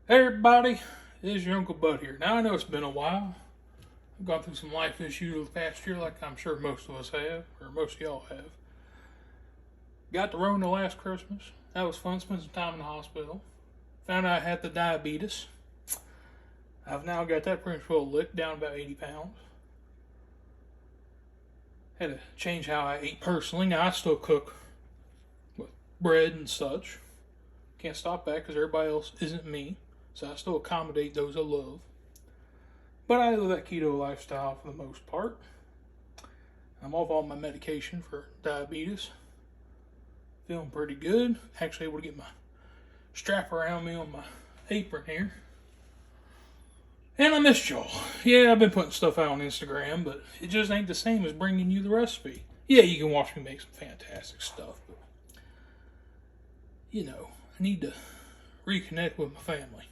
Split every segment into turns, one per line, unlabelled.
Hey everybody, it is your Uncle Bud here. Now I know it's been a while. I've gone through some life issues the past year like I'm sure most of us have, or most of y'all have. Got the Rona last Christmas. That was fun, spent some time in the hospital. Found out I had the diabetes. I've now got that pretty well licked, down about 80 pounds. Had to change how I ate personally. Now I still cook with bread and such. Can't stop that because everybody else isn't me. So I still accommodate those I love. But I live that keto lifestyle for the most part. I'm off all my medication for diabetes. Feeling pretty good. Actually able to get my strap around me on my apron here. And I missed y'all. Yeah, I've been putting stuff out on Instagram, but it just ain't the same as bringing you the recipe. Yeah, you can watch me make some fantastic stuff, but I need to reconnect with my family.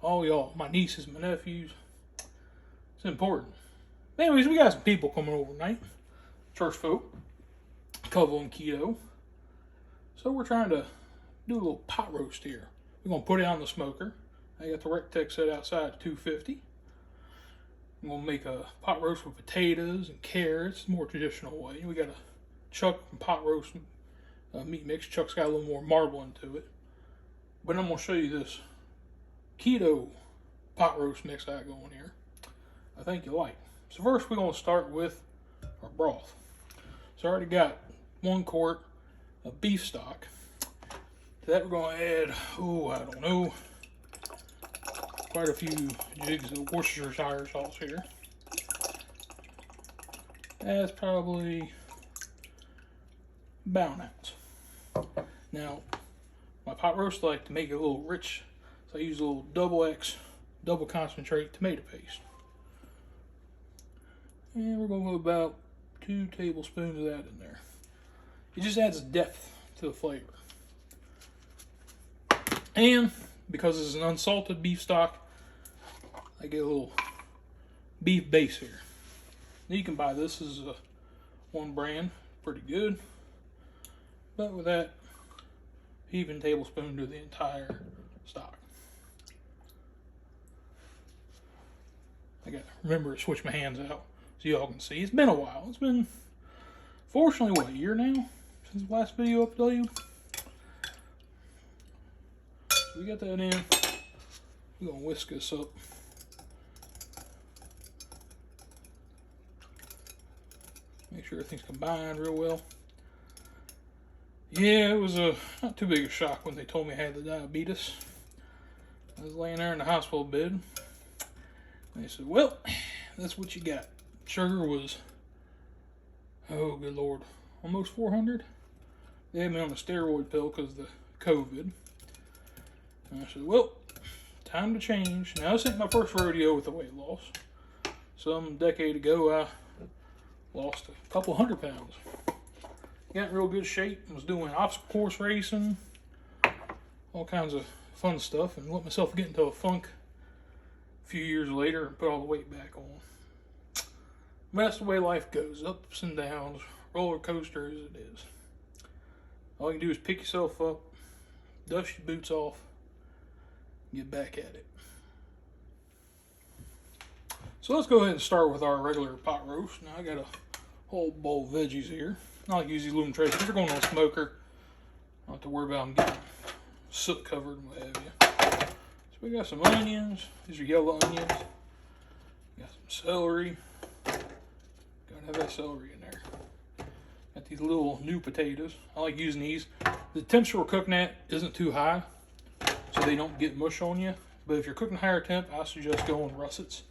All y'all, my nieces, my nephews. It's important. Anyways, we got some people coming over tonight. Church folk. Couple in keto. So we're trying to do a little pot roast here. We're going to put it on the smoker. I got the Rectex set outside at 250. I'm going to make a pot roast with potatoes and carrots, more traditional way. We got a chuck and pot roast meat mix. Chuck's got a little more marble into it. But I'm going to show you this keto pot roast mix I got going here. I think you'll like. So first we're going to start with our broth. So I already got 1 quart of beef stock. To that we're going to add, I don't know, quite a few jigs of Worcestershire sauce here. That's probably about an ounce. Now, my pot roast, I like to make it a little rich, so I use a little double concentrate tomato paste. And we're going to go about 2 tablespoons of that in there. It just adds depth to the flavor. And because this is an unsalted beef stock, I get a little beef base here. Now you can buy this as one brand, pretty good. But with that, even tablespoon to the entire stock. I got to remember to switch my hands out so y'all can see. It's been a while. It's been, fortunately, what, a year now since the last video uploaded? So we got that in. We're going to whisk this up. Make sure everything's combined real well. Yeah, it was not too big a shock when they told me I had the diabetes. I was laying there in the hospital bed. And they said, well, that's what you got. Sugar was, oh good Lord, almost 400. They had me on a steroid pill because of the COVID. And I said, well, time to change. Now, this ain't my first rodeo with the weight loss. Some decade ago, I lost a couple 100 pounds. Got in real good shape and was doing obstacle course racing, all kinds of fun stuff, and let myself get into a funk a few years later and put all the weight back on. But that's the way life goes, ups and downs, roller coaster as it is. All you can do is pick yourself up, dust your boots off, and get back at it. So let's go ahead and start with our regular pot roast. Now I got a whole bowl of veggies here. I like to use these aluminum trays. If you're going on a smoker, I don't have to worry about them getting soot covered and what have you. So we got some onions. These are yellow onions. Got some celery. Gotta have that celery in there. Got these little new potatoes. I like using these. The temperature we're cooking at isn't too high, so they don't get mush on you. But if you're cooking higher temp, I suggest going russets.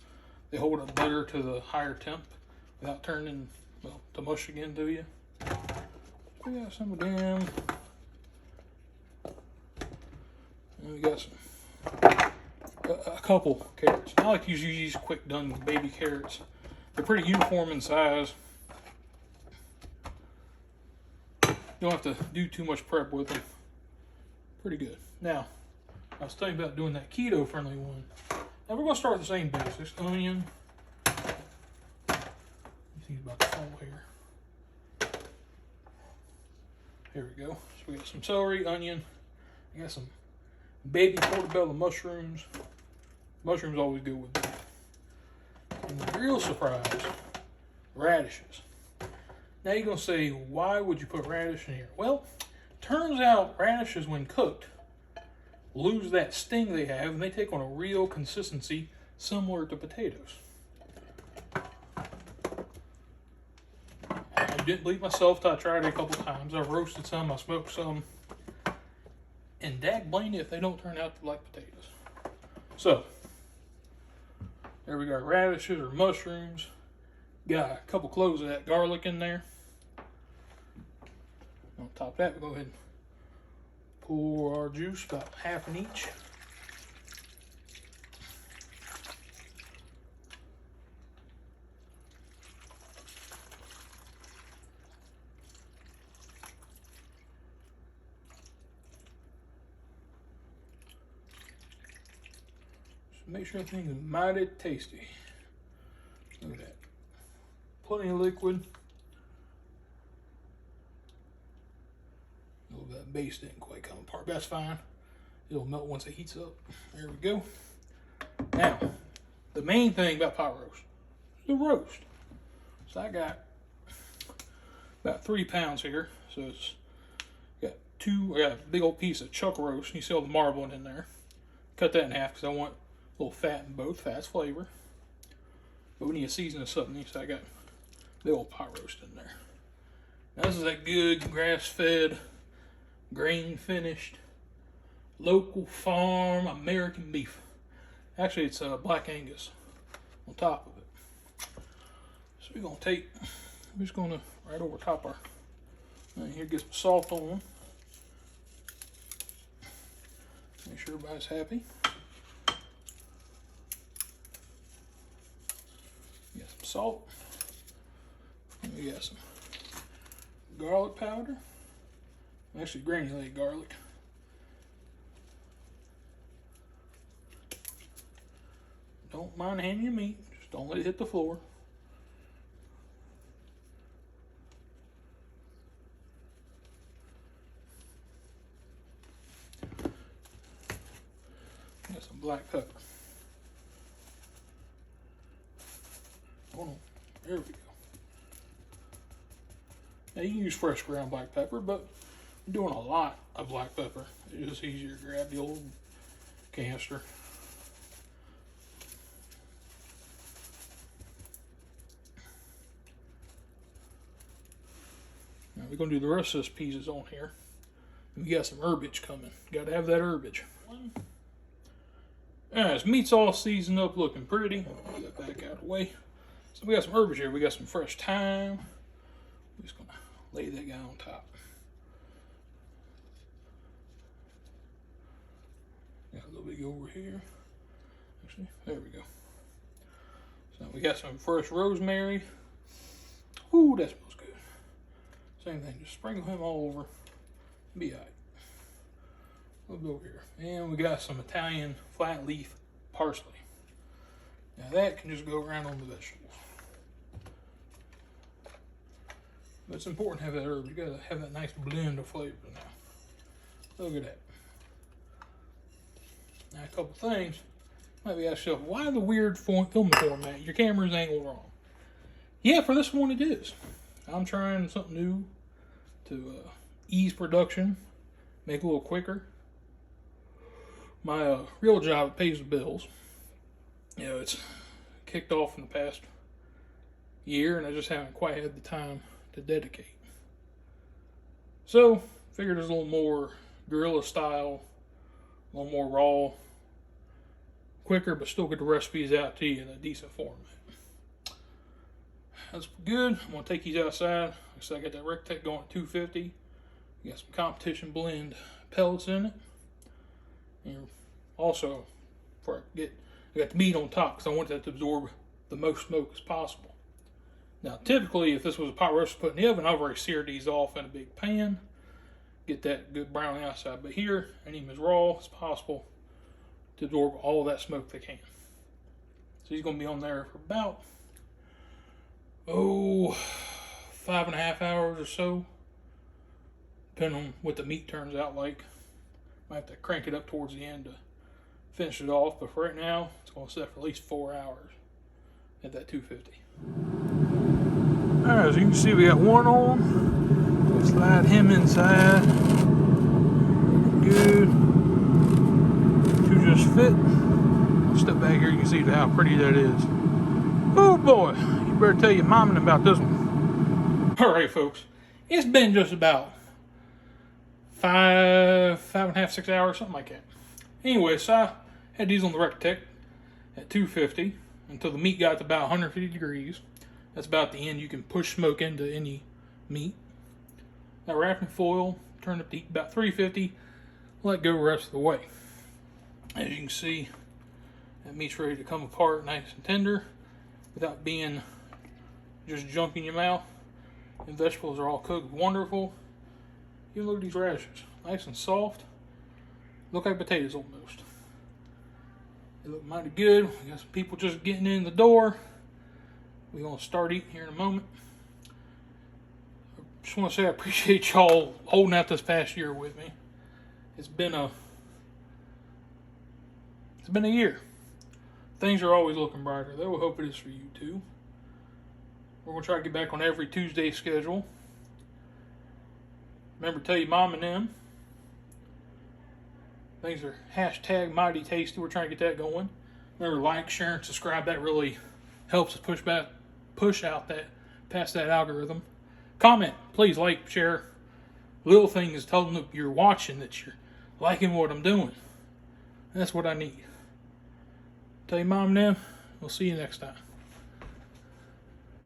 They hold up better to the higher temp without turning to mush again to you. We got some of them. And we got a couple carrots. I like to use these quick done baby carrots. They're pretty uniform in size. You don't have to do too much prep with them. Pretty good. Now, I was thinking about doing that keto friendly one. Now we're going to start with the same basics. Onion. Think about the fall here. Here we go. So we got some celery, onion. I got some baby portobello mushrooms. Mushrooms always go with me. And the real surprise, radishes. Now you're going to say, why would you put radish in here? Well, turns out radishes, when cooked, lose that sting they have, and they take on a real consistency similar to potatoes. I didn't believe myself till I tried it a couple times. I roasted some, I smoked some, and dag blame if they don't turn out like potatoes. So, there we got radishes or mushrooms. Got a couple cloves of that garlic in there. On top of that, we'll go ahead and pour our juice, about half in each. Just make sure everything is mighty tasty. Look at that. Plenty of liquid. A little bit of base didn't quite come apart. That's fine. It'll melt once it heats up. There we go. Now, the main thing about pot roast is the roast. So I got about 3 pounds here. So it's got a big old piece of chuck roast. You see all the marbling in there. Cut that in half because I want a little fat in both. Fat's flavor. But we need to season this up. So I got the old pot roast in there. Now this is that good grass-fed, grain-finished, local farm American beef. Actually, it's Black Angus on top of it. So we're just gonna right over top our. And here, get some salt on. Make sure everybody's happy. Got some salt. And we got some garlic powder. Actually, granulated garlic. Don't mind handing your meat. Just don't let it hit the floor. Got some black pepper. Hold on. There we go. Now you can use fresh ground black pepper, but I'm doing a lot of black pepper. It's just easier to grab the old canister. Now we're going to do the rest of this pieces on here. We got some herbage coming. Got to have that herbage. Alright, this meat's all seasoned up, looking pretty. Get that back out of the way. So we got some herbage here. We got some fresh thyme. We're just going to lay that guy on top. Got a little bit over here. Actually, there we go. So we got some fresh rosemary. Ooh, that smells good. Same thing, just sprinkle him all over. Be alright. A little bit over here. And we got some Italian flat leaf parsley. Now that can just go around on the vegetables. But it's important to have that herb. You gotta have that nice blend of flavor now. Look at that. Now a couple things. You might be asking yourself, why the weird film format? Your camera's angled wrong. Yeah, for this one it is. I'm trying something new to ease production, make it a little quicker. My real job pays the bills. You know, it's kicked off in the past year, and I just haven't quite had the time to dedicate. So, figured there's a little more guerrilla style, a little more raw, quicker, but still get the recipes out to you in a decent format. That's good. I'm going to take these outside. So I got that Rectech going at 250. You got some competition blend pellets in it. And also, before I got the meat on top because I want that to absorb the most smoke as possible. Now, typically, if this was a pot roast put in the oven, I've already seared these off in a big pan. Get that good brown on the outside. But here, I need them as raw as possible to absorb all of that smoke they can. So he's going to be on there for about 5.5 hours or so, depending on what the meat turns out like. Might have to crank it up towards the end to finish it off, but for right now, it's going to set for at least 4 hours at that 250. Alright, as you can see, we got one on. We'll slide him inside. Good. Two just fit. Step back here, you can see how pretty that is. Oh boy, you better tell your mom about this one. Alright folks, it's been just about 5.5, 6 hours, something like that. Anyway, so I had these on the Rectech at 250 until the meat got to about 150 degrees. That's about the end you can push smoke into any meat. Now wrapping foil, turn up to heat about 350, let go the rest of the way. As you can see, that meat's ready to come apart nice and tender without being just junk in your mouth. And vegetables are all cooked wonderful. Even look at these radishes, nice and soft. Look like potatoes almost. They look mighty good. We got some people just getting in the door. We're going to start eating here in a moment. I just want to say I appreciate y'all holding out this past year with me. It's been a year. Things are always looking brighter, though. I hope it is for you too. We're going to try to get back on every Tuesday schedule. Remember to tell your mom and them. Things are hashtag mighty tasty. We're trying to get that going. Remember, like, share, and subscribe. That really helps us push out that past that algorithm. Comment, please, like, share. Little things telling them you're watching, that you're liking what I'm doing. That's what I need. Tell your mom and them. We'll see you next time.